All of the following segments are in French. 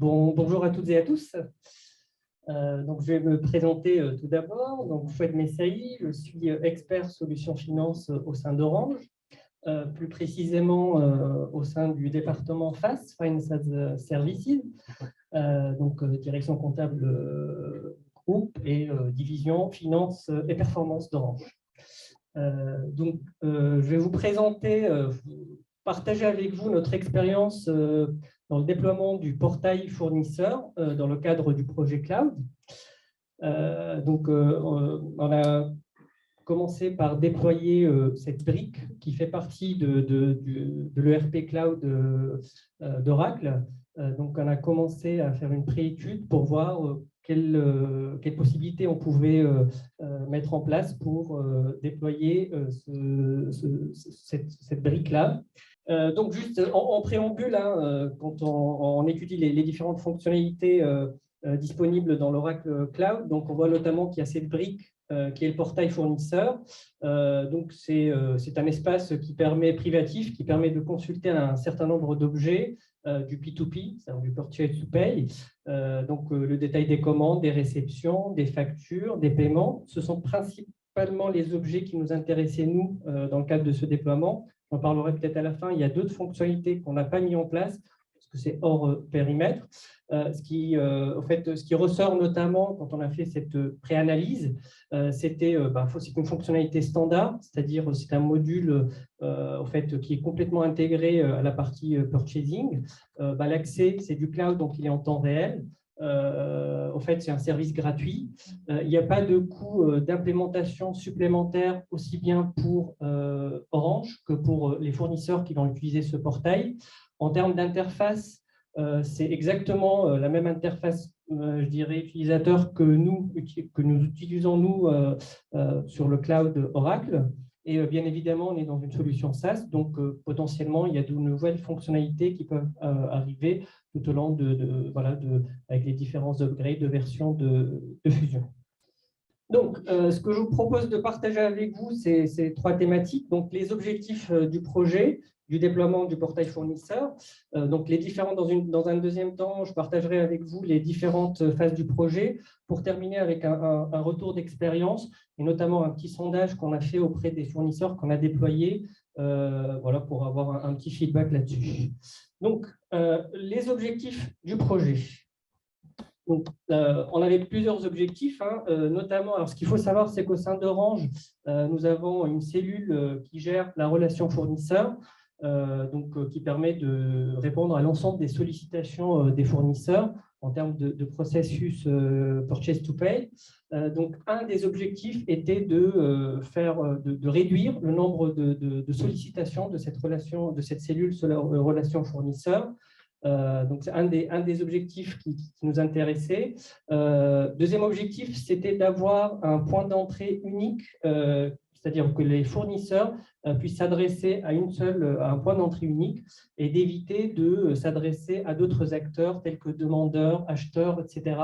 Bonjour à toutes et à tous. Donc, je vais me présenter tout d'abord. Donc, Fouad Messaï, je suis expert solutions finance au sein d'Orange, plus précisément au sein du département FAS, Finance as a Services, donc direction comptable groupe et division finance et performance d'Orange. Je vais vous présenter, partager avec vous notre expérience dans le déploiement du portail fournisseur dans le cadre du projet Cloud. On a commencé par déployer cette brique qui fait partie de l'ERP Cloud d'Oracle. Donc, on a commencé à faire une préétude pour voir quelles possibilités on pouvait mettre en place pour déployer cette brique-là. Donc, juste en préambule, quand on étudie les différentes fonctionnalités disponibles dans l'Oracle Cloud, donc on voit notamment qu'il y a cette brique qui est le portail fournisseur. Donc, c'est un espace privatif qui permet de consulter un certain nombre d'objets du P2P, c'est-à-dire du purchase to pay. Le détail des commandes, des réceptions, des factures, des paiements. Ce sont principalement les objets qui nous intéressaient, nous, dans le cadre de ce déploiement. J'en parlerai peut-être à la fin. Il y a d'autres fonctionnalités qu'on n'a pas mis en place, parce que c'est hors périmètre. Ce qui ressort notamment quand on a fait cette préanalyse, c'est une fonctionnalité standard, c'est-à-dire c'est un module qui est complètement intégré à la partie purchasing. L'accès, c'est du cloud, donc il est en temps réel. C'est un service gratuit. Il n'y a pas de coût d'implémentation supplémentaire, aussi bien pour Orange que pour les fournisseurs qui vont utiliser ce portail. En termes d'interface, c'est exactement la même interface, je dirais, utilisateur que nous utilisons, nous, sur le cloud Oracle. Et bien évidemment, on est dans une solution SaaS, donc potentiellement, il y a de nouvelles fonctionnalités qui peuvent arriver tout au long avec les différents upgrades de versions de Fusion. Donc, ce que je vous propose de partager avec vous, c'est ces trois thématiques. Donc, les objectifs du projet, du déploiement du portail fournisseur. Donc, dans un deuxième temps, je partagerai avec vous les différentes phases du projet pour terminer avec un retour d'expérience et notamment un petit sondage qu'on a fait auprès des fournisseurs qu'on a déployés pour avoir un petit feedback là-dessus. Donc, les objectifs du projet. Donc, on avait plusieurs objectifs, notamment, alors ce qu'il faut savoir, c'est qu'au sein d'Orange, nous avons une cellule qui gère la relation fournisseur, qui permet de répondre à l'ensemble des sollicitations des fournisseurs en termes de processus purchase to pay. Donc, un des objectifs était de réduire le nombre de sollicitations de cette cellule sur la relation fournisseur. Donc, c'est un des objectifs qui nous intéressait. Deuxième objectif, c'était d'avoir un point d'entrée unique, c'est-à-dire que les fournisseurs puissent s'adresser à un point d'entrée unique et d'éviter de s'adresser à d'autres acteurs tels que demandeurs, acheteurs, etc.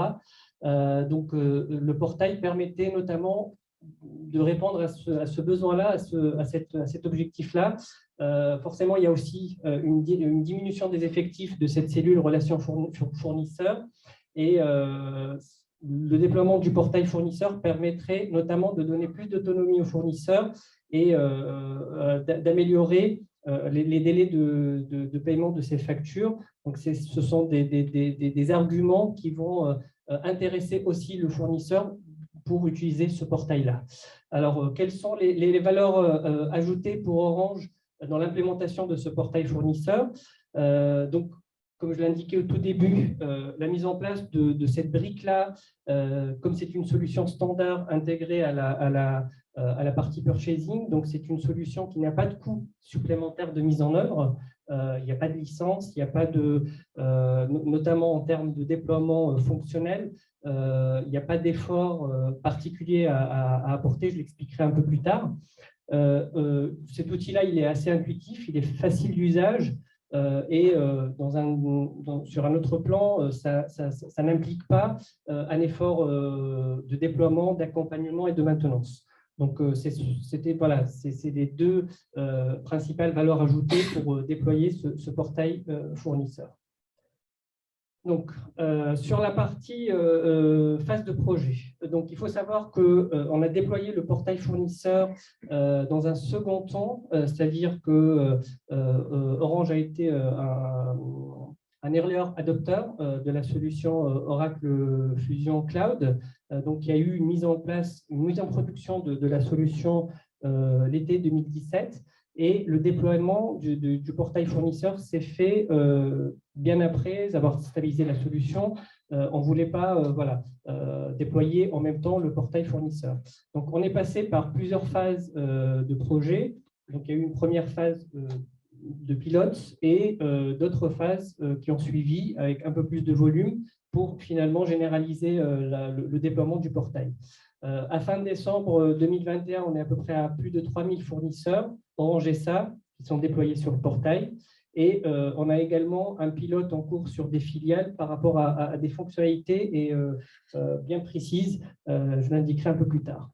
Le portail permettait notamment de répondre à ce besoin-là, à cet objectif-là. Forcément, il y a aussi une diminution des effectifs de cette cellule relation fournisseur et le déploiement du portail fournisseur permettrait notamment de donner plus d'autonomie aux fournisseurs et d'améliorer les délais de paiement de ces factures. Donc, ce sont des arguments qui vont intéresser aussi le fournisseur pour utiliser ce portail-là. Alors, quelles sont les valeurs ajoutées pour Orange dans l'implémentation de ce portail fournisseur? Donc, comme je l'indiquais au tout début, la mise en place de cette brique-là, comme c'est une solution standard intégrée à la partie purchasing, donc c'est une solution qui n'a pas de coût supplémentaire de mise en œuvre. Il n'y a pas de licence, il n'y a pas notamment en termes de déploiement fonctionnel, il n'y a pas d'effort particulier à apporter, je l'expliquerai un peu plus tard. Cet outil-là, il est assez intuitif, il est facile d'usage et sur un autre plan, ça n'implique pas un effort de déploiement, d'accompagnement et de maintenance. Donc, c'est les deux principales valeurs ajoutées pour déployer ce portail fournisseur. Donc, sur la partie phase de projet, donc, il faut savoir qu'on a déployé le portail fournisseur dans un second temps, c'est-à-dire que Orange a été un early adopter de la solution Oracle Fusion Cloud. Donc, il y a eu une mise en place, une mise en production de la solution l'été 2017. Et le déploiement du portail fournisseur s'est fait bien après avoir stabilisé la solution. On ne voulait pas déployer en même temps le portail fournisseur. Donc, on est passé par plusieurs phases de projet. Donc, il y a eu une première phase de pilote et d'autres phases qui ont suivi avec un peu plus de volume pour finalement généraliser le déploiement du portail. À fin décembre 2021, on est à peu près à plus de 3000 fournisseurs Orange SA qui sont déployés sur le portail. Et on a également un pilote en cours sur des filiales par rapport à des fonctionnalités bien précises. Je l'indiquerai un peu plus tard.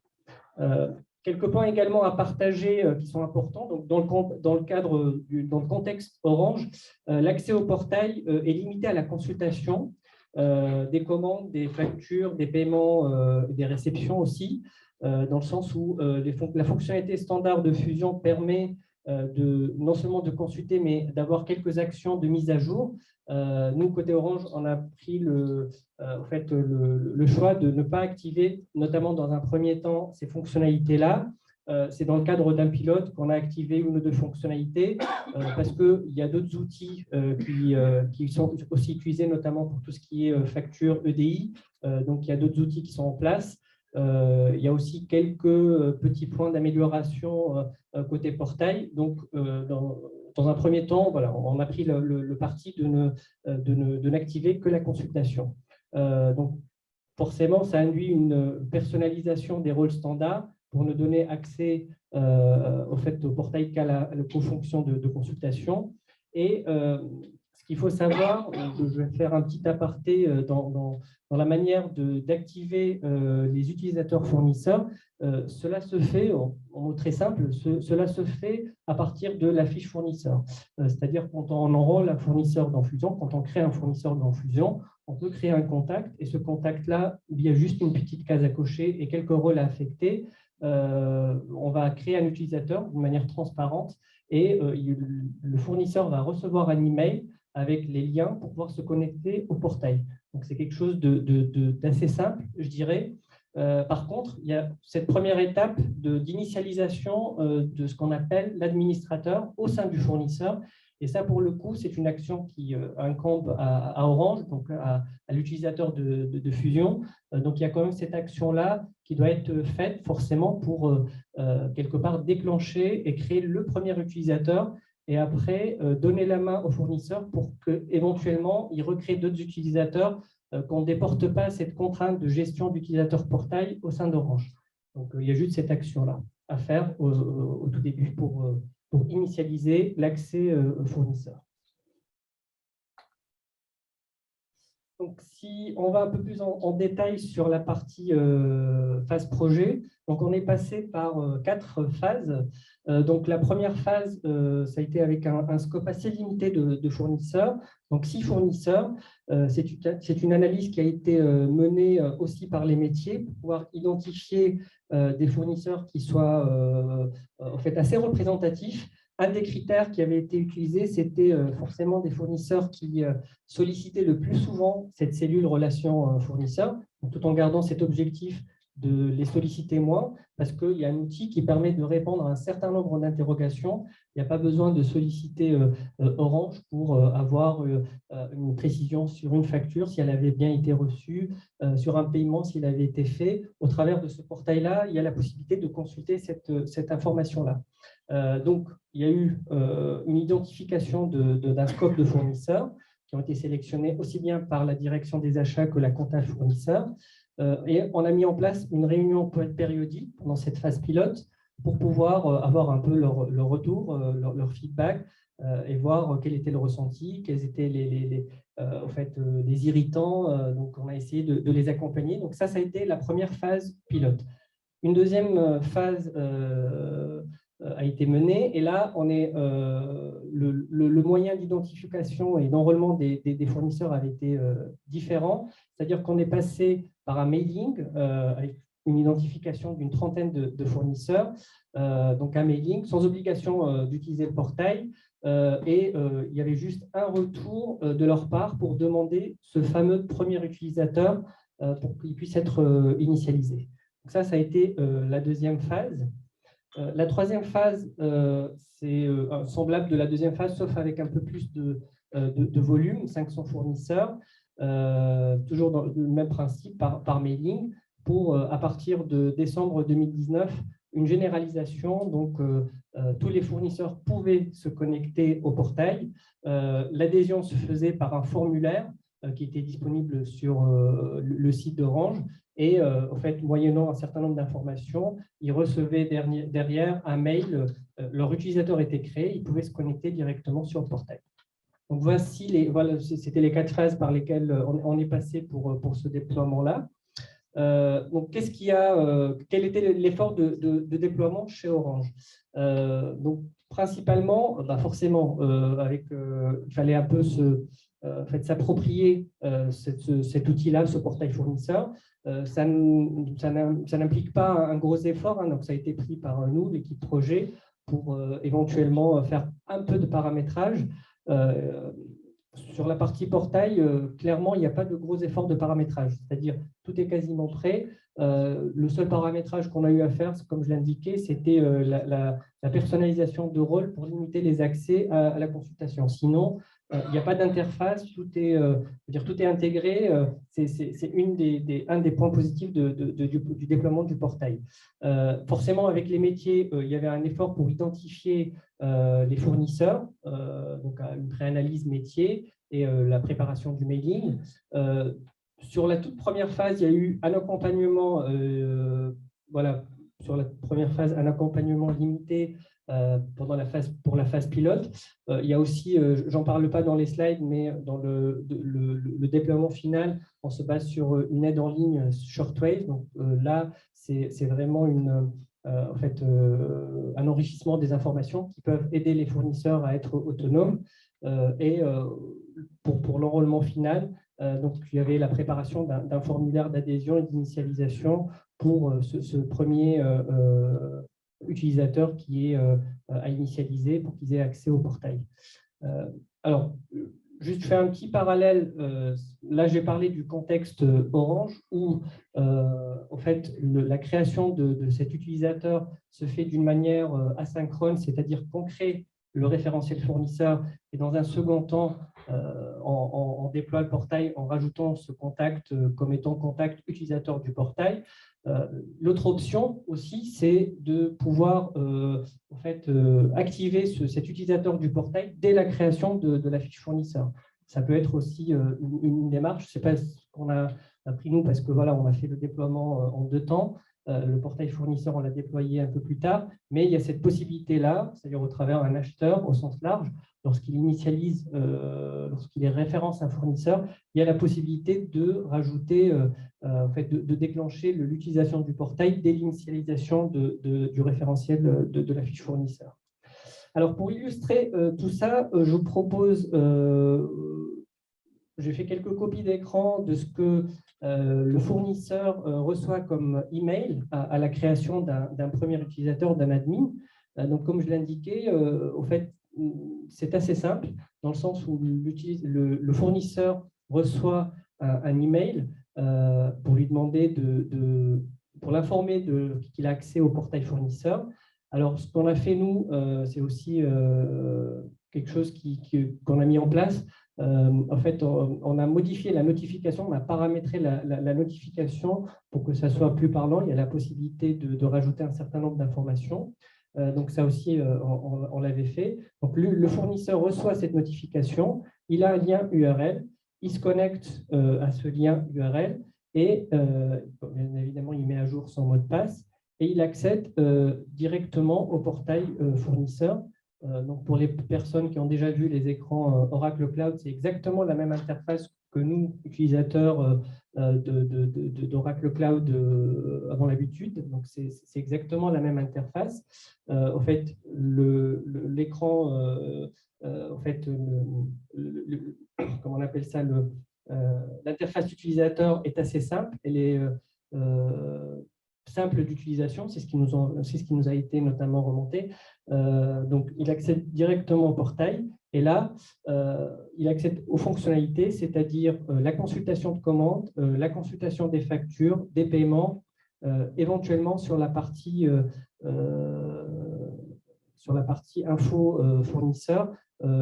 Quelques points également à partager qui sont importants. Donc, dans le contexte Orange, l'accès au portail est limité à la consultation des commandes, des factures, des paiements, des réceptions aussi, dans le sens où la fonctionnalité standard de Fusion permet non seulement de consulter, mais d'avoir quelques actions de mise à jour. Nous, côté Orange, on a pris le choix de ne pas activer, notamment dans un premier temps, ces fonctionnalités-là. C'est dans le cadre d'un pilote qu'on a activé une ou deux fonctionnalités parce qu'il y a d'autres outils qui sont aussi utilisés, notamment pour tout ce qui est facture EDI. Donc, il y a d'autres outils qui sont en place. Il y a aussi quelques petits points d'amélioration côté portail. Donc, dans un premier temps, voilà, on a pris le parti de n'activer que la consultation. Donc, forcément, ça induit une personnalisation des rôles standards pour ne donner accès au portail qu'aux fonctions de consultation. Et ce qu'il faut savoir, je vais faire un petit aparté dans la manière d'activer les utilisateurs fournisseurs. Cela se fait, en mot très simple, cela se fait à partir de la fiche fournisseur. C'est-à-dire quand on enrôle un fournisseur dans Fusion, quand on crée un fournisseur dans Fusion, on peut créer un contact et ce contact-là, il y a juste une petite case à cocher et quelques rôles à affecter. On va créer un utilisateur de manière transparente et le fournisseur va recevoir un email avec les liens pour pouvoir se connecter au portail. Donc, c'est quelque chose d'assez simple, je dirais. Par contre, il y a cette première étape d'initialisation de ce qu'on appelle l'administrateur au sein du fournisseur. Et ça, pour le coup, c'est une action qui incombe à Orange, donc à l'utilisateur de Fusion. Donc, il y a quand même cette action-là qui doit être faite forcément pour quelque part déclencher et créer le premier utilisateur et après donner la main au fournisseur pour qu'éventuellement, il recrée d'autres utilisateurs, qu'on ne déporte pas cette contrainte de gestion d'utilisateur portail au sein d'Orange. Donc, il y a juste cette action-là à faire au tout début pour initialiser l'accès au fournisseur. Donc, si on va un peu plus en détail sur la partie phase projet, donc on est passé par 4 phases. Donc, la première phase, ça a été avec un scope assez limité de fournisseurs, donc 6 fournisseurs. C'est une analyse qui a été menée aussi par les métiers pour pouvoir identifier des fournisseurs qui soient en fait assez représentatifs. Un des critères qui avait été utilisé, c'était forcément des fournisseurs qui sollicitaient le plus souvent cette cellule relation fournisseur, tout en gardant cet objectif de les solliciter moins, parce qu'il y a un outil qui permet de répondre à un certain nombre d'interrogations. Il n'y a pas besoin de solliciter Orange pour avoir une précision sur une facture, si elle avait bien été reçue, sur un paiement, s'il avait été fait. Au travers de ce portail-là, il y a la possibilité de consulter cette information-là. Donc, il y a eu une identification d'un scope de fournisseurs qui ont été sélectionnés aussi bien par la direction des achats que la compta fournisseur. Et on a mis en place une réunion périodique pendant cette phase pilote pour pouvoir avoir un peu leur retour, leur feedback et voir quel était le ressenti, quels étaient les irritants. Donc, on a essayé de les accompagner. Donc, ça a été la première phase pilote. Une deuxième phase a été menée. Et là, le moyen d'identification et d'enrôlement des fournisseurs avait été différent. C'est-à-dire qu'on est passé par un mailing avec une identification d'une trentaine de fournisseurs, donc un mailing sans obligation d'utiliser le portail. Il y avait juste un retour de leur part pour demander ce fameux premier utilisateur pour qu'il puisse être initialisé. Donc ça a été la deuxième phase. La troisième phase, c'est semblable de la deuxième phase, sauf avec un peu plus de volume, 500 fournisseurs, toujours dans le même principe, par mailing, pour, à partir de décembre 2019, une généralisation. Donc, tous les fournisseurs pouvaient se connecter au portail. L'adhésion se faisait par un formulaire qui était disponible sur le site d'Orange. Et en fait, moyennant un certain nombre d'informations, ils recevaient derrière un mail, leur utilisateur était créé, ils pouvaient se connecter directement sur le portail. Donc voici voilà, c'était les 4 phases par lesquelles on est passé pour ce déploiement-là. Donc quel était l'effort de déploiement chez Orange? Donc principalement, forcément, il fallait un peu s'approprier cet outil-là, ce portail fournisseur. Ça n'implique pas un gros effort, hein, donc ça a été pris par nous, l'équipe projet, pour éventuellement faire un peu de paramétrage. Sur la partie portail, clairement, il n'y a pas de gros efforts de paramétrage, c'est-à-dire tout est quasiment prêt. Le seul paramétrage qu'on a eu à faire, comme je l'indiquais, c'était la personnalisation de rôle pour limiter les accès à la consultation. Sinon, il n'y a pas d'interface, tout est intégré. C'est un des points positifs du déploiement du portail. Forcément, avec les métiers, il y avait un effort pour identifier les fournisseurs, donc une préanalyse métier et la préparation du mailing. Sur la toute première phase, il y a eu un accompagnement, voilà, sur la première phase, un accompagnement limité pour la phase pilote. Il y a aussi, j'en parle pas dans les slides, mais dans le déploiement final, on se base sur une aide en ligne Shortwave. Donc là, c'est vraiment un enrichissement des informations qui peuvent aider les fournisseurs à être autonomes. Pour l'enrôlement final, donc il y avait la préparation d'un formulaire d'adhésion et d'initialisation pour ce premier utilisateur qui est à initialiser pour qu'ils aient accès au portail. Alors, juste faire un petit parallèle. Là, j'ai parlé du contexte Orange où, en fait, la création de cet utilisateur se fait d'une manière asynchrone, c'est-à-dire qu'on crée le référentiel fournisseur et dans un second temps, on déploie le portail en rajoutant ce contact comme étant contact utilisateur du portail. L'autre option aussi, c'est de pouvoir activer cet utilisateur du portail dès la création de la fiche fournisseur. Ça peut être aussi une démarche. Je ne sais pas ce qu'on a pris nous parce que voilà, on a fait le déploiement en 2 temps. Le portail fournisseur, on l'a déployé un peu plus tard, mais il y a cette possibilité-là, c'est-à-dire au travers d'un acheteur au sens large, lorsqu'il initialise, lorsqu'il référence un fournisseur, il y a la possibilité de rajouter, de déclencher l'utilisation du portail dès l'initialisation du référentiel de la fiche fournisseur. Alors, pour illustrer tout ça, je vous propose, j'ai fait quelques copies d'écran de ce que le fournisseur reçoit comme email à la création d'un premier utilisateur, d'un admin. Donc, comme je l'ai indiqué, au fait, c'est assez simple dans le sens où le fournisseur reçoit un email pour lui demander pour l'informer qu'il a accès au portail fournisseur. Alors, ce qu'on a fait, nous, c'est aussi quelque chose qu'on a mis en place. En fait, on a modifié la notification, on a paramétré la notification pour que ça soit plus parlant. Il y a la possibilité de rajouter un certain nombre d'informations. Donc, ça aussi, on l'avait fait. Donc, le fournisseur reçoit cette notification, il a un lien URL, il se connecte à ce lien URL et, bien évidemment, il met à jour son mot de passe et il accède directement au portail fournisseur. Donc, pour les personnes qui ont déjà vu les écrans Oracle Cloud, c'est exactement la même interface que nous, utilisateurs d'Oracle Cloud, avons l'habitude. Donc, c'est exactement la même interface. En fait, l'écran, en fait, comment on appelle ça, l'interface utilisateur est assez simple. Elle est simple d'utilisation, c'est ce qui nous a été notamment remonté. Donc, il accède directement au portail. Et là, il accède aux fonctionnalités, c'est-à-dire la consultation de commandes, la consultation des factures, des paiements, éventuellement sur la partie info fournisseur.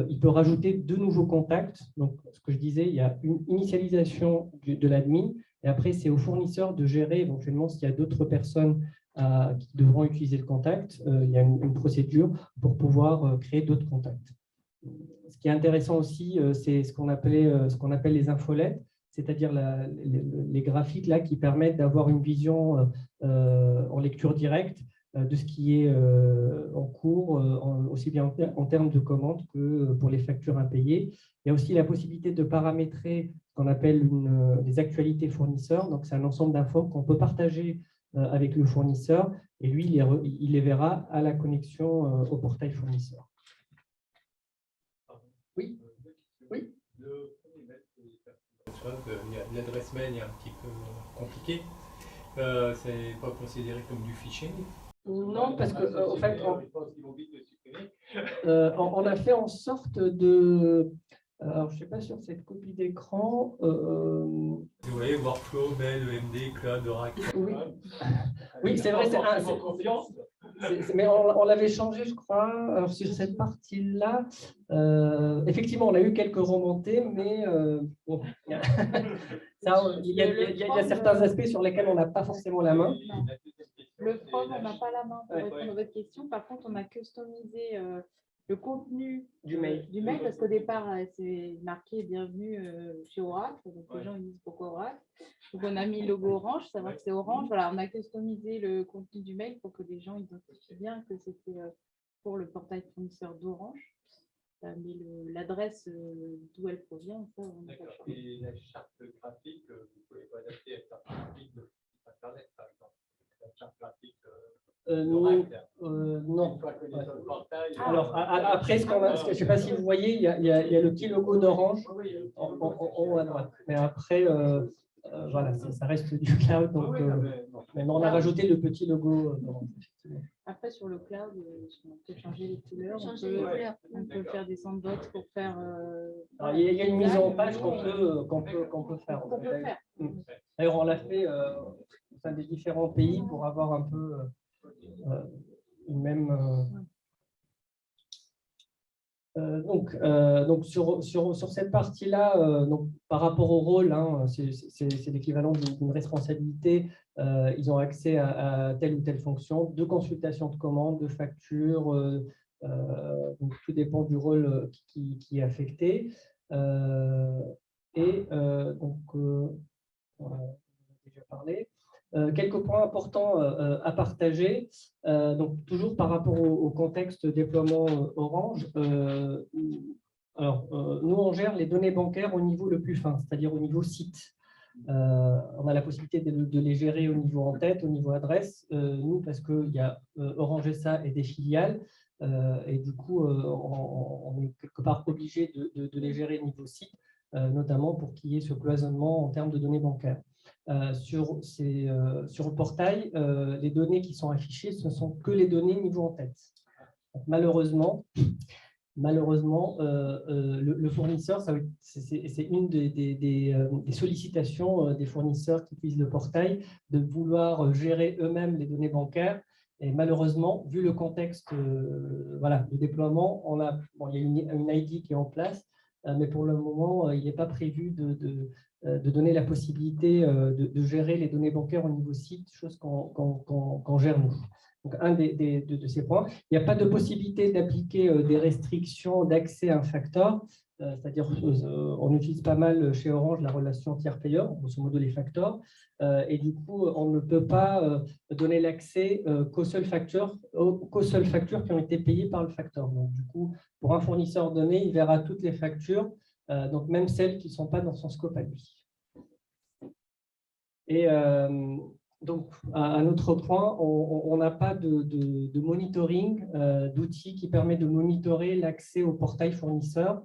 Il peut rajouter de nouveaux contacts. Donc, ce que je disais, il y a une initialisation de l'admin, et après, c'est au fournisseur de gérer éventuellement s'il y a d'autres personnes qui devront utiliser le contact. Il y a une procédure pour pouvoir créer d'autres contacts. Ce qui est intéressant aussi, c'est ce qu'on appelle les infolettes, c'est-à-dire les graphiques là, qui permettent d'avoir une vision en lecture directe de ce qui est en cours, aussi bien en termes de commandes que pour les factures impayées. Il y a aussi la possibilité de paramétrer ce qu'on appelle des actualités fournisseurs. Donc, c'est un ensemble d'infos qu'on peut partager avec le fournisseur, et lui, il les verra à la connexion au portail fournisseur. Oui. Oui. L'adresse mail est un petit peu compliquée. C'est pas considéré comme du phishing? Non, parce que en fait, on a fait en sorte de. Alors, je ne sais pas sur cette copie d'écran. Vous voyez, Workflow, Mail, EMD, Cloud, Oracle. Oui, oui, c'est vrai. Mais on l'avait changé, je crois. Alors, sur cette partie-là, effectivement, on a eu quelques remontées, mais bon, il y a certains aspects sur lesquels on n'a pas forcément la main. Le from, on n'a pas la main pour répondre à votre question. Par contre, on a customisé le contenu du mail, parce qu'au départ, c'est marqué bienvenue chez Oracle. Donc, les gens ils disent pourquoi Oracle. Donc, on a mis le logo orange, savoir que c'est orange. Voilà, on a customisé le contenu du mail pour que les gens identifient bien que c'était pour le portail fournisseur d'Orange. Mais l'adresse d'où elle provient, ça, on n'a pas le choix. Et la charte graphique, vous pouvez pas adapter la charte graphique de Internet, par exemple. La charte graphique non. Alors, après, je ne sais pas si vous voyez, il y a le petit logo d'Orange en haut à droite. Mais après, voilà, ça reste du cloud. Donc, maintenant, on a rajouté le petit logo d'Orange. Après, sur le cloud, on peut changer les couleurs. On peut faire des sandbox pour faire. Il y a une mise en page qu'on peut faire. D'ailleurs, on l'a fait au sein des différents pays pour avoir un peu une même. Donc sur cette partie-là, par rapport au rôle, hein, c'est l'équivalent d'une responsabilité. Ils ont accès à telle ou telle fonction de consultation de commandes, de factures. Donc tout dépend du rôle qui est affecté. Donc, on a déjà parlé. Quelques points importants à partager. Donc, toujours par rapport au contexte déploiement Orange, nous, on gère les données bancaires au niveau le plus fin, c'est-à-dire au niveau site. On a la possibilité de les gérer au niveau en tête, au niveau adresse. Nous, parce qu'il y a Orange SA et des filiales, et du coup, on est quelque part obligé de les gérer au niveau site, notamment pour qu'il y ait ce cloisonnement en termes de données bancaires. Sur le portail, les données qui sont affichées, ce ne sont que les données niveau en tête. Donc, malheureusement, le fournisseur, c'est une des sollicitations des fournisseurs qui utilisent le portail, de vouloir gérer eux-mêmes les données bancaires. Et malheureusement, vu le contexte de déploiement, il y a une ID qui est en place, mais pour le moment, il n'est pas prévu de donner la possibilité de gérer les données bancaires au niveau site, chose qu'on gère nous. Donc, un de ces points. Il n'y a pas de possibilité d'appliquer des restrictions d'accès à un facteur, c'est-à-dire on utilise pas mal chez Orange la relation tiers-payeur, grosso modo les facteurs, et du coup, on ne peut pas donner l'accès qu'aux seules factures qui ont été payées par le facteur. Donc, du coup, pour un fournisseur donné, il verra toutes les factures donc même celles qui ne sont pas dans son scope à lui. Et donc, un autre point, on n'a pas de monitoring, d'outils qui permet de monitorer l'accès au portail fournisseur.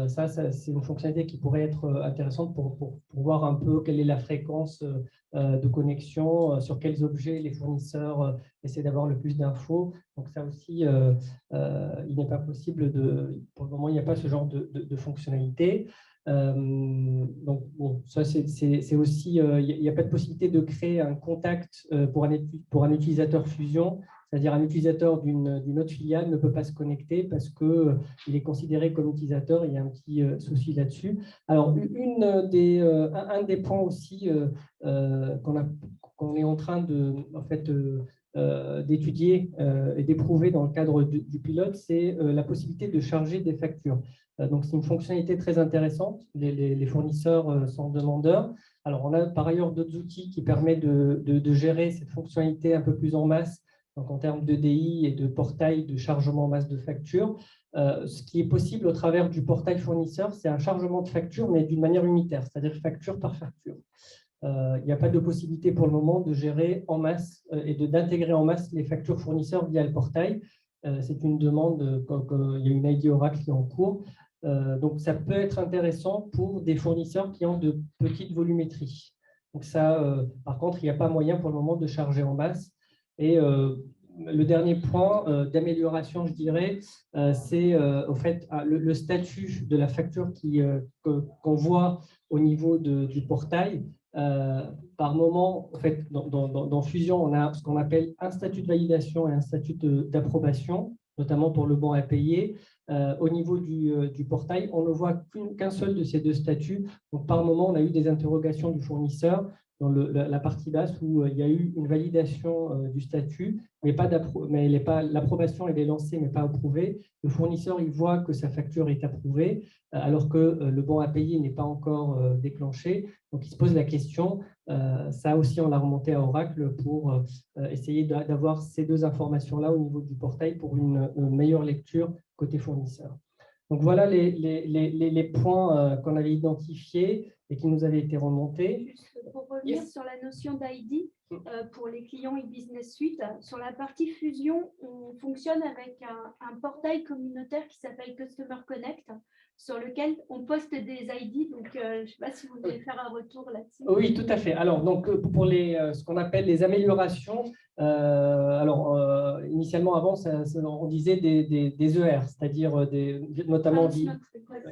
Ça c'est une fonctionnalité qui pourrait être intéressante pour voir un peu quelle est la fréquence de connexion, sur quels objets les fournisseurs essaient d'avoir le plus d'infos. Donc ça aussi, il n'est pas possible pour le moment, il n'y a pas ce genre de fonctionnalité. Donc, bon, ça c'est aussi, il n'y a pas de possibilité de créer un contact pour un utilisateur Fusion, c'est-à-dire un utilisateur d'une autre filiale ne peut pas se connecter parce qu'il est considéré comme utilisateur. Il y a un petit souci là-dessus. Alors, un des points aussi qu'on est en train d'étudier et d'éprouver dans le cadre du pilote, c'est la possibilité de charger des factures. Donc, c'est une fonctionnalité très intéressante. Les fournisseurs sont demandeurs. Alors, on a par ailleurs d'autres outils qui permettent de gérer cette fonctionnalité un peu plus en masse, donc en termes d'EDI et de portail de chargement en masse de factures. Ce qui est possible au travers du portail fournisseur, c'est un chargement de factures, mais d'une manière unitaire, c'est-à-dire facture par facture. Il n'y a pas de possibilité pour le moment de gérer en masse et d'intégrer en masse les factures fournisseurs via le portail. C'est une demande, il y a une ID Oracle qui est en cours. Donc, ça peut être intéressant pour des fournisseurs qui ont de petites volumétries. Donc, ça, par contre, il n'y a pas moyen pour le moment de charger en masse. Et le dernier point d'amélioration, je dirais, c'est au fait le statut de la facture qu'on voit au niveau du portail. Par moment, en fait, dans Fusion, on a ce qu'on appelle un statut de validation et un statut d'approbation, notamment pour le bon à payer. Au niveau du portail, on ne voit qu'un seul de ces deux statuts. Donc, par moment, on a eu des interrogations du fournisseur dans la partie basse où il y a eu une validation du statut, mais l'approbation est lancée, mais pas approuvée. Le fournisseur, il voit que sa facture est approuvée, alors que le bon à payer n'est pas encore déclenché. Donc, il se pose la question. Ça aussi, on l'a remonté à Oracle pour essayer d'avoir ces deux informations-là au niveau du portail pour une meilleure lecture côté fournisseur. Donc, voilà les points qu'on avait identifiés et qui nous avaient été remontés. Juste pour revenir sur la notion d'ID, pour les clients e-business suite, sur la partie fusion, on fonctionne avec un portail communautaire qui s'appelle Customer Connect, sur lequel on poste des ID. Donc, je ne sais pas si vous voulez faire un retour là-dessus. Oui, tout à fait. Alors, donc, pour ce qu'on appelle les améliorations, initialement, avant, on disait des ER, c'est-à-dire notamment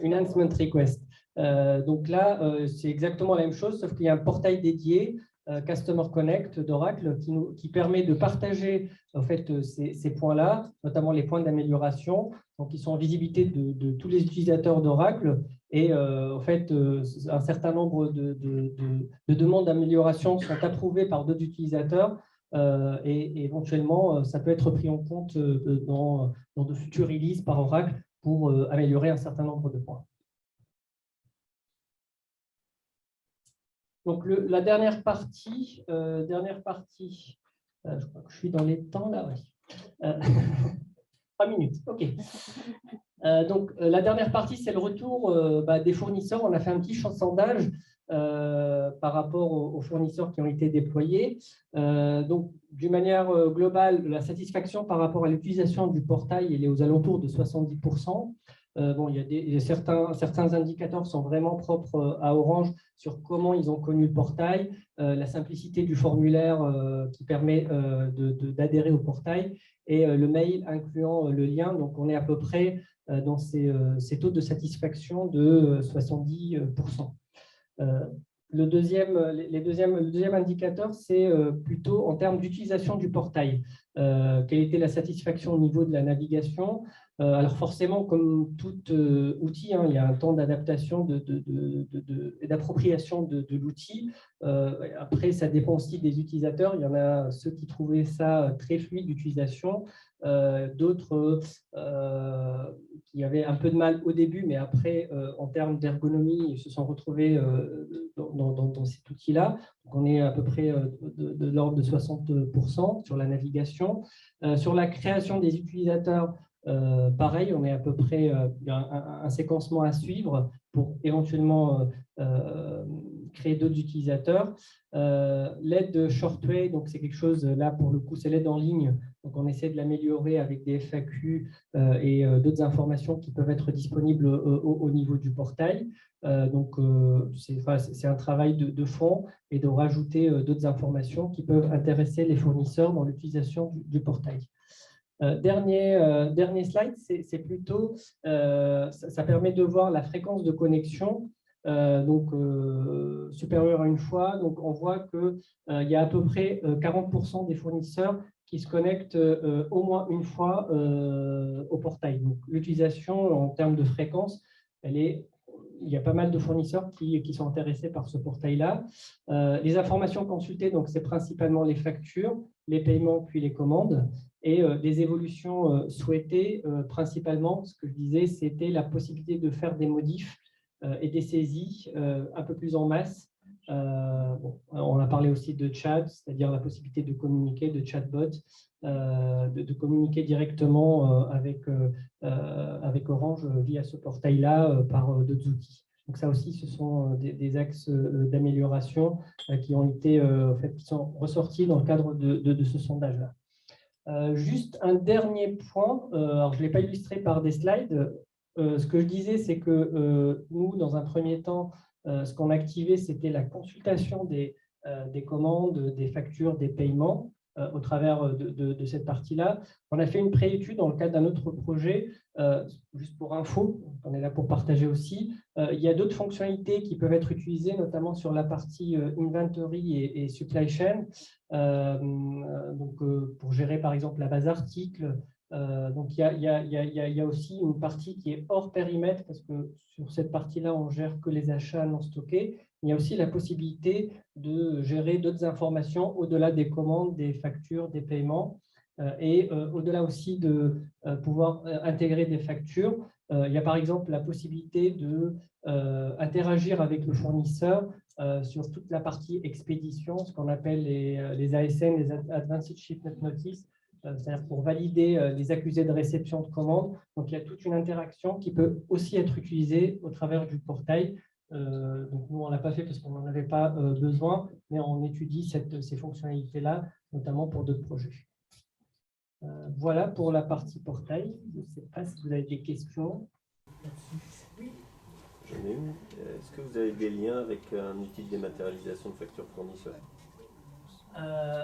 une Enhancement Request. Donc là, c'est exactement la même chose, sauf qu'il y a un portail dédié, Customer Connect d'Oracle, qui permet de partager en fait, ces points-là, notamment les points d'amélioration, donc ils sont en visibilité de tous les utilisateurs d'Oracle. Et en fait, un certain nombre de demandes d'amélioration sont approuvées par d'autres utilisateurs et éventuellement, ça peut être pris en compte dans de futures releases par Oracle pour améliorer un certain nombre de points. Donc, la dernière partie, je crois que je suis dans les temps là, oui. 3 minutes, ok. Donc, la dernière partie, c'est le retour des fournisseurs. On a fait un petit sondage par rapport aux fournisseurs qui ont été déployés. Donc, d'une manière globale, la satisfaction par rapport à l'utilisation du portail, elle est aux alentours de 70%. Bon, il y a certains indicateurs sont vraiment propres à Orange sur comment ils ont connu le portail, la simplicité du formulaire qui permet d'adhérer au portail et le mail incluant le lien. Donc, on est à peu près dans ces taux de satisfaction de 70%. Le deuxième indicateur, c'est plutôt en termes d'utilisation du portail. Quelle était la satisfaction au niveau de la navigation? Alors forcément, comme tout outil, il y a un temps d'adaptation et d'appropriation de l'outil. Après, ça dépend aussi des utilisateurs. Il y en a ceux qui trouvaient ça très fluide d'utilisation, d'autres qui avaient un peu de mal au début, mais après, en termes d'ergonomie, ils se sont retrouvés dans cet outil-là. Donc, on est à peu près de l'ordre de 60% sur la navigation. Sur la création des utilisateurs, pareil, on est à peu près un séquencement à suivre pour éventuellement créer d'autres utilisateurs. L'aide Shortway, donc c'est quelque chose, là pour le coup, c'est l'aide en ligne. Donc on essaie de l'améliorer avec des FAQ et d'autres informations qui peuvent être disponibles au niveau du portail. Donc c'est un travail de fond et de rajouter d'autres informations qui peuvent intéresser les fournisseurs dans l'utilisation du portail. Dernier slide, c'est plutôt, ça permet de voir la fréquence de connexion, supérieure à une fois. Donc, on voit qu'il y a à peu près 40% des fournisseurs qui se connectent au moins une fois au portail. Donc, l'utilisation en termes de fréquence, il y a pas mal de fournisseurs qui sont intéressés par ce portail-là. Les informations consultées, donc c'est principalement les factures, les paiements, puis les commandes. Et des évolutions souhaitées, principalement, ce que je disais, c'était la possibilité de faire des modifs et des saisies un peu plus en masse. On a parlé aussi de chat, c'est-à-dire la possibilité de communiquer, de chatbot, de communiquer directement avec Orange via ce portail-là par d'autres outils. Donc ça aussi, ce sont des axes d'amélioration qui ont été, qui sont ressortis dans le cadre de ce sondage-là. Juste un dernier point, alors je ne l'ai pas illustré par des slides. Ce que je disais, c'est que nous, dans un premier temps, ce qu'on activait, c'était la consultation des commandes, des factures, des paiements au travers de cette partie-là. On a fait une préétude dans le cadre d'un autre projet, juste pour info, on est là pour partager aussi. Il y a d'autres fonctionnalités qui peuvent être utilisées, notamment sur la partie inventory et supply chain, pour gérer par exemple la base article. Donc il y a aussi une partie qui est hors périmètre, parce que sur cette partie-là, on gère que les achats non stockés. Il y a aussi la possibilité de gérer d'autres informations au-delà des commandes, des factures, des paiements, et au-delà aussi de pouvoir intégrer des factures. Il y a par exemple la possibilité d'interagir avec le fournisseur sur toute la partie expédition, ce qu'on appelle les ASN, les Advanced Shipment Notice, c'est-à-dire pour valider les accusés de réception de commande. Donc, il y a toute une interaction qui peut aussi être utilisée au travers du portail. Donc, nous, on ne l'a pas fait parce qu'on n'en avait pas besoin, mais on étudie ces fonctionnalités-là, notamment pour d'autres projets. Voilà pour la partie portail. Je ne sais pas si vous avez des questions. Oui. J'en ai une. Est-ce que vous avez des liens avec un outil de dématérialisation de factures fournisseurs?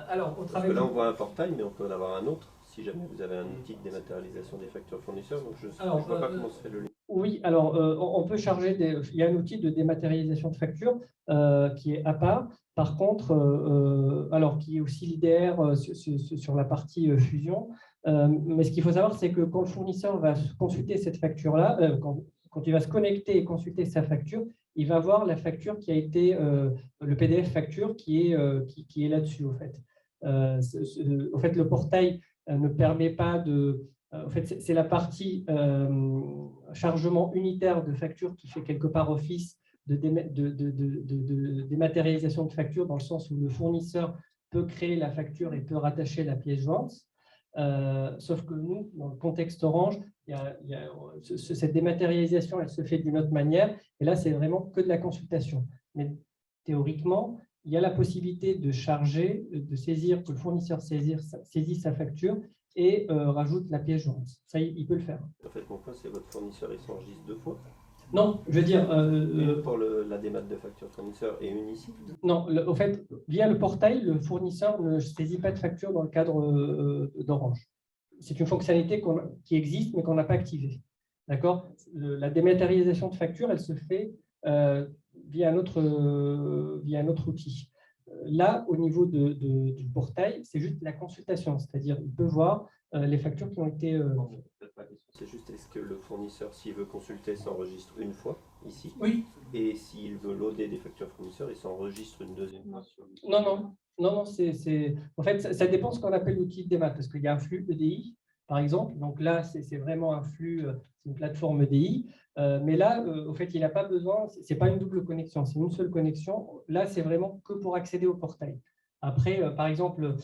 Alors, Parce que là, on voit un portail, mais on peut en avoir un autre si jamais vous avez un outil de dématérialisation des factures fournisseurs. Donc, je ne vois pas comment se fait le lien. Oui, alors on peut charger il y a un outil de dématérialisation de factures qui est à part. Par contre, alors qui est aussi l'IDR sur la partie fusion. Mais ce qu'il faut savoir, c'est que quand le fournisseur va consulter cette facture-là, quand il va se connecter et consulter sa facture, il va voir la facture qui a été, le PDF facture qui est là-dessus, au fait. Au fait, le portail ne permet pas de... En fait, c'est la partie chargement unitaire de facture qui fait quelque part office de dématérialisation de facture, dans le sens où le fournisseur peut créer la facture et peut rattacher la pièce jointe. Sauf que nous, dans le contexte Orange, cette dématérialisation, elle se fait d'une autre manière. Et là, c'est vraiment que de la consultation. Mais théoriquement, il y a la possibilité de charger, de saisir, que le fournisseur saisit sa facture et rajoute la pièce jointe. Ça, il peut le faire. En fait, mon point, c'est votre fournisseur, il s'enregistre 2 fois? Non, je veux dire... une pour la démat de facture fournisseur et une ici? Non, au fait, via le portail, le fournisseur ne saisit pas de facture dans le cadre d'Orange. C'est une fonctionnalité qui existe, mais qu'on n'a pas activée. D'accord ? La dématérialisation de facture, elle se fait via un autre outil. Là, au niveau du portail, c'est juste la consultation, c'est-à-dire il peut voir les factures qui ont été... C'est juste, est-ce que le fournisseur, s'il veut consulter, s'enregistre une fois, ici? Oui. Et s'il veut loader des factures fournisseurs, il s'enregistre une deuxième fois sur... Non, en fait, ça dépend de ce qu'on appelle l'outil de démat, parce qu'il y a un flux EDI, par exemple. Donc là, c'est vraiment un flux, c'est une plateforme EDI. Mais là, au fait, il n'a pas besoin, ce n'est pas une double connexion, c'est une seule connexion. Là, c'est vraiment que pour accéder au portail. Après, par exemple,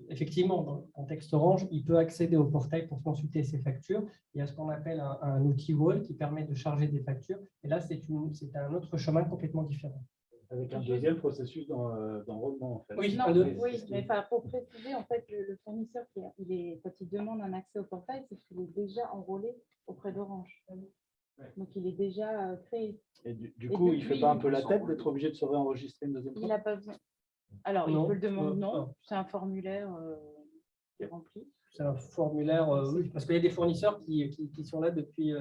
effectivement, dans le contexte Orange, il peut accéder au portail pour consulter ses factures. Il y a ce qu'on appelle un outil Wall qui permet de charger des factures. Et là, c'est un autre chemin complètement différent. Avec un deuxième processus d'enrôlement, en fait. Oui, oui, mais pour préciser, en fait, le fournisseur, quand il demande un accès au portail, c'est qu'il est déjà enrôlé auprès d'Orange. Donc, il est déjà créé. Et du coup, il ne fait pas un peu la tête d'être obligé de se réenregistrer une deuxième fois? Il n'a pas besoin. Alors, Non, il peut le demander, non. non. C'est un formulaire qui est rempli. C'est un formulaire, oui, parce qu'il y a des fournisseurs qui sont là depuis,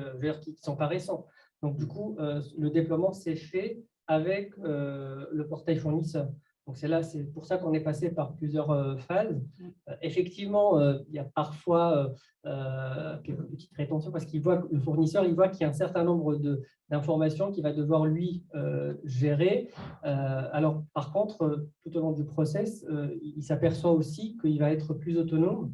qui ne sont pas récents. Donc, du coup, le déploiement s'est fait avec le portail fournisseur. Donc, c'est pour ça qu'on est passé par plusieurs phases. Effectivement, il y a parfois quelques petites rétentions parce le fournisseur il voit qu'il y a un certain nombre d'informations qu'il va devoir lui gérer. Alors, par contre, tout au long du process, il s'aperçoit aussi qu'il va être plus autonome.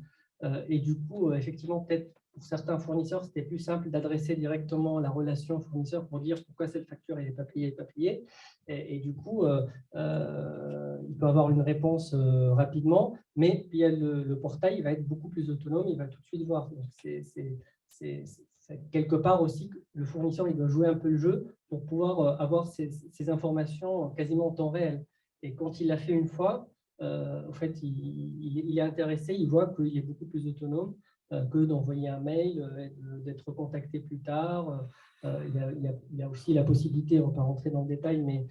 Et du coup, effectivement, peut-être pour certains fournisseurs, c'était plus simple d'adresser directement la relation fournisseur pour dire pourquoi cette facture n'est pas payée. Et du coup, il peut avoir une réponse rapidement, mais puis le portail il va être beaucoup plus autonome, il va tout de suite voir. Donc, c'est quelque part aussi que le fournisseur il doit jouer un peu le jeu pour pouvoir avoir ces informations quasiment en temps réel. Et quand il l'a fait une fois, en fait, il est intéressé, il voit qu'il est beaucoup plus autonome que d'envoyer un mail, d'être contacté plus tard. Il y a aussi la possibilité, on ne va pas rentrer dans le détail, mais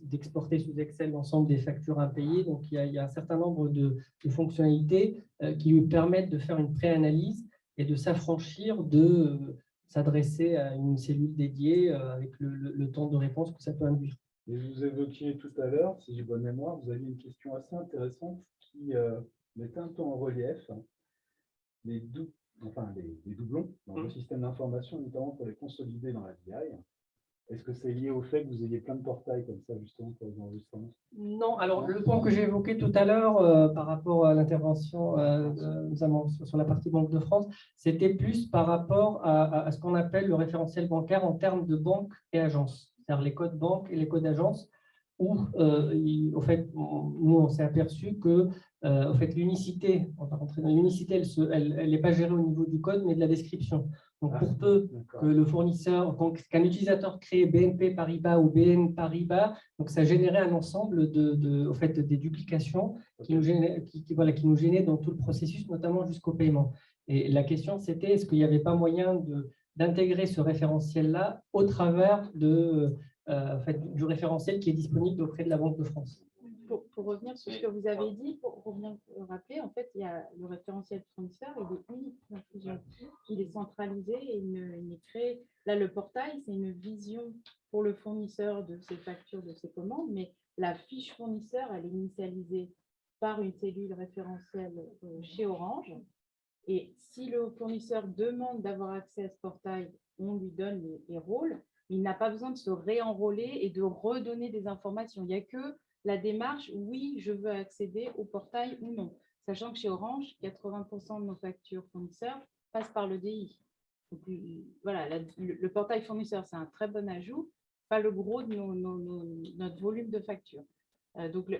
d'exporter sous Excel l'ensemble des factures impayées. Donc, il y a un certain nombre de fonctionnalités qui lui permettent de faire une pré-analyse et de s'affranchir de s'adresser à une cellule dédiée avec le temps de réponse que ça peut induire. Et vous évoquiez tout à l'heure, si j'ai bonne mémoire, vous aviez une question assez intéressante qui mettait un peu en relief les doublons dans le système d'information, notamment pour les consolider dans la BI. Est-ce que c'est lié au fait que vous ayez plein de portails comme ça, justement, pour les enregistrements? Non, alors le point que j'ai évoqué tout à l'heure par rapport à l'intervention sur la partie Banque de France, c'était plus par rapport à ce qu'on appelle le référentiel bancaire en termes de banque et agence, c'est-à-dire les codes banque et les codes agence, où au fait, nous, on s'est aperçu que au fait, l'unicité, on va rentrer dans l'unicité, elle n'est pas gérée au niveau du code, mais de la description. Donc, pour peu que le fournisseur, qu'un utilisateur crée BNP Paribas ou BN Paribas, donc ça générait un ensemble au fait, des duplications qui nous gênaient dans tout le processus, notamment jusqu'au paiement. Et la question, c'était est-ce qu'il n'y avait pas moyen d'intégrer ce référentiel-là au travers en fait, du référentiel qui est disponible auprès de la Banque de France. Pour revenir sur ce que vous avez dit, pour revenir rappeler, en fait, il y a le référentiel fournisseur, il est unique dans plusieurs. Il est centralisé et il est créé. Là, le portail, c'est une vision pour le fournisseur de ses factures, de ses commandes, mais la fiche fournisseur, elle est initialisée par une cellule référentielle chez Orange. Et si le fournisseur demande d'avoir accès à ce portail, on lui donne les rôles. Il n'a pas besoin de se réenrôler et de redonner des informations. Il n'y a que la démarche, oui, je veux accéder au portail ou non. Sachant que chez Orange, 80% de nos factures fournisseurs passent par le DI. Donc, voilà, le portail fournisseur, c'est un très bon ajout, pas le gros de notre volume de factures. Donc,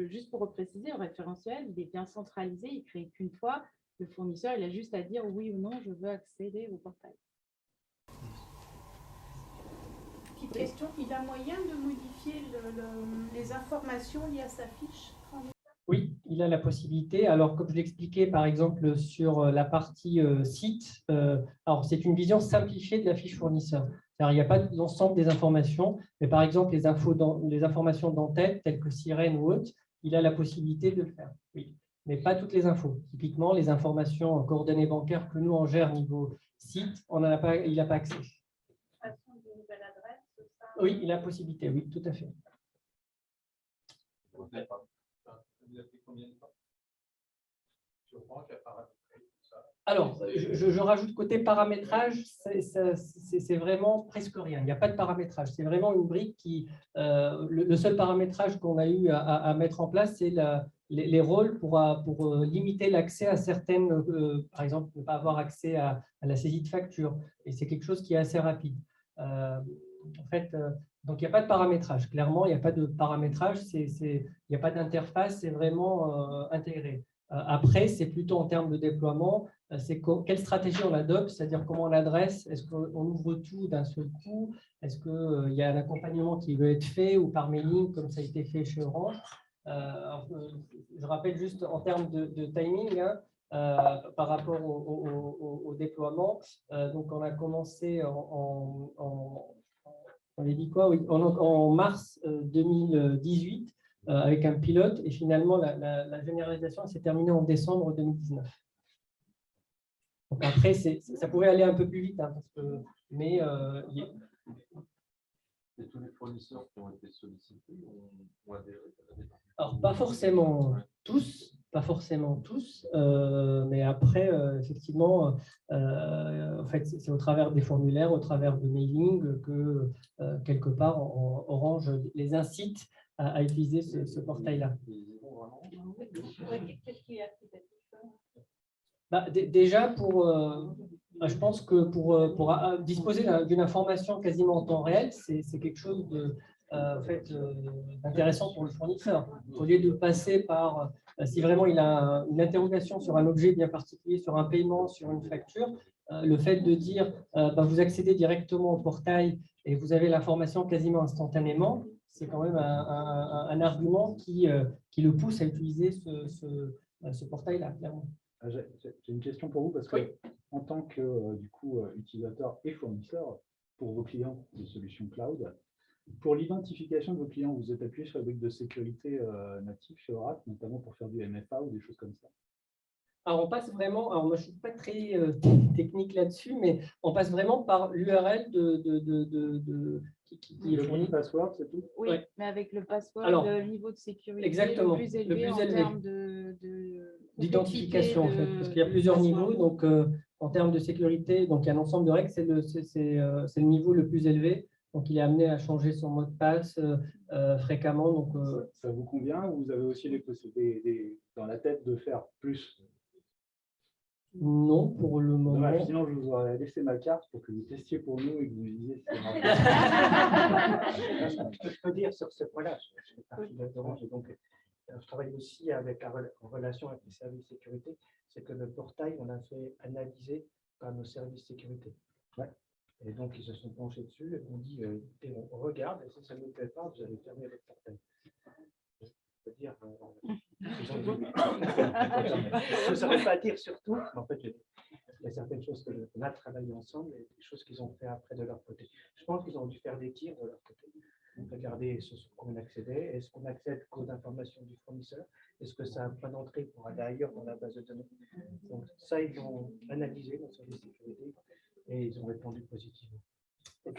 juste pour préciser, le référentiel, il est bien centralisé, il ne crée qu'une fois. Le fournisseur, il a juste à dire oui ou non, je veux accéder au portail. Petite question, il a moyen de modifier les informations liées à sa fiche? Oui, il a la possibilité. Alors, comme je l'expliquais, par exemple, sur la partie site, alors c'est une vision simplifiée de la fiche fournisseur. Il n'y a pas l'ensemble des informations, mais par exemple, les informations d'entête, telles que sirène ou autres, il a la possibilité de le faire. Oui, mais pas toutes les infos. Typiquement, les informations en coordonnées bancaires que nous, on gère niveau site, il n'a pas accès. Oui, il a la possibilité, oui, tout à fait. Vous avez fait combien de temps? Je crois qu'il y a paramétré tout ça. Alors, je rajoute côté paramétrage, c'est vraiment presque rien. Il n'y a pas de paramétrage. C'est vraiment une brique qui… le seul paramétrage qu'on a eu à mettre en place, c'est les rôles pour limiter l'accès à certaines… par exemple, ne pas avoir accès à la saisie de facture. Et c'est quelque chose qui est assez rapide. En fait, donc il n'y a pas de paramétrage. Clairement, il n'y a pas de paramétrage, il n'y a pas d'interface, c'est vraiment intégré. Après, c'est plutôt en termes de déploiement, c'est quelle stratégie on adopte, c'est-à-dire comment on l'adresse, est-ce qu'on ouvre tout d'un seul coup, est-ce qu'il y a un accompagnement qui veut être fait ou par mailing comme ça a été fait chez Orange. Je rappelle juste en termes de timing, hein, par rapport au déploiement. Donc, on a commencé on avait dit quoi, oui, en mars 2018 avec un pilote et finalement la généralisation s'est terminée en décembre 2019. Donc après, ça pourrait aller un peu plus vite, hein, mais Et tous les fournisseurs qui ont été sollicités ont adhéré. alors pas forcément tous, mais après, effectivement, en fait, c'est au travers des formulaires, au travers de mailing que quelque part, Orange les incite à utiliser ce portail-là. Qu'est-ce qui est applicatif? Déjà, je pense que pour disposer d'une information quasiment en temps réel, c'est quelque chose d'intéressant pour le fournisseur. Au lieu de passer par, si vraiment il a une interrogation sur un objet bien particulier, sur un paiement, sur une facture, le fait de dire vous accédez directement au portail et vous avez l'information quasiment instantanément, c'est quand même un argument qui le pousse à utiliser ce portail-là, clairement. J'ai une question pour vous parce que, en tant que utilisateur et fournisseur pour vos clients de solutions cloud, pour l'identification de vos clients, vous êtes appuyé sur la brique de sécurité native chez Oracle, notamment pour faire du MFA ou des choses comme ça. Alors, on passe vraiment, alors moi je ne suis pas très technique là-dessus, mais on passe vraiment par l'URL qui est fourni. Le password, c'est tout? Oui, mais avec le password, Alors, le niveau de sécurité exactement, le plus élevé en termes d'identification, en fait, parce qu'il y a plusieurs niveaux. Donc, en termes de sécurité, donc il y a un ensemble de règles, c'est le niveau le plus élevé. Donc, il est amené à changer son mot de passe fréquemment. Donc, ça vous convient ou vous avez aussi les possibilités dans la tête de faire plus? Non, pour le moment. Dommage, sinon, je vous aurais laissé ma carte pour que vous testiez pour nous et que vous nous disiez si c'est marrant. Ce que je peux dire sur ce point-là, je fais partie d'Orange et donc je travaille aussi en relation avec les services de sécurité, c'est que le portail, on a fait analyser par nos services de sécurité. Ouais. Et donc, ils se sont penchés dessus et on dit, écoutez, on regarde, et si ça ne nous plaît pas, vous allez fermer votre portail. Je veux dire, ils ont dit, je ne saurais pas dire surtout, mais en fait, il y a certaines choses qu'on a travaillé ensemble et des choses qu'ils ont fait après de leur côté. Je pense qu'ils ont dû faire des tirs de leur côté. Regarder ce sur quoi on accédait, est-ce qu'on accède qu'aux informations du fournisseur, est-ce que ça a un point d'entrée pour aller ailleurs dans la base de données. Donc ça, ils l'ont analysé dans service de sécurité et ils ont répondu positivement.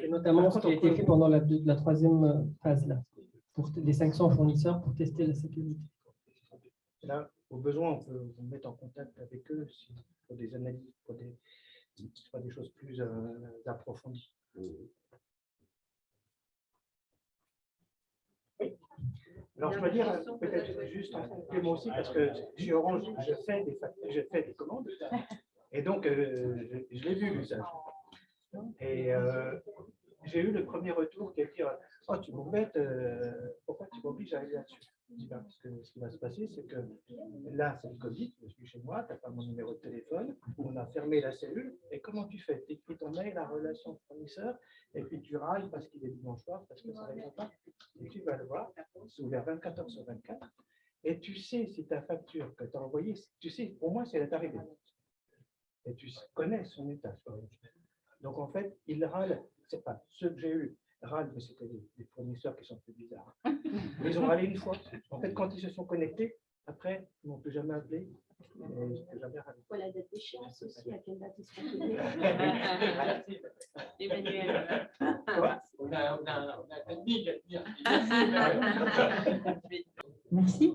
Et notamment ce qui a été fait pendant la troisième phase, là, pour les 500 fournisseurs pour tester la sécurité. Là, au besoin, on peut vous mettre en contact avec eux pour des analyses, pour des choses plus approfondies. Alors, je dois dire, peut-être juste en complément aussi, parce que chez Orange, je fais des commandes, et donc je l'ai vu l'usage. Et j'ai eu le premier retour qui est de dire « Oh, tu m'embêtes, pourquoi tu m'obliges à aller là-dessus ?» Je dis ben, parce que ce qui va se passer, c'est que là, c'est le Covid, je suis chez moi, tu n'as pas mon numéro de téléphone, on a fermé la cellule, et comment tu fais? Tu écris ton mail, la relation fournisseur, et puis tu râles parce qu'il est dimanche soir, parce que ça ne répond pas, et tu vas le voir, c'est ouvert 24 heures sur 24, et tu sais si ta facture que tu as envoyée, tu sais, pour moi, c'est la arrivée. Et tu connais son état. Donc en fait, il râle, c'est pas ceux que j'ai eu. Râle, mais c'était des fournisseurs qui sont plus bizarres. Mais ils ont râlé une fois. En fait, quand ils se sont connectés, après, ils n'ont plus jamais appelé. Jamais râlé. Voilà, date d'échéance aussi, à quelle date ils sont venus. Emmanuel. On a un technique à tenir. Merci.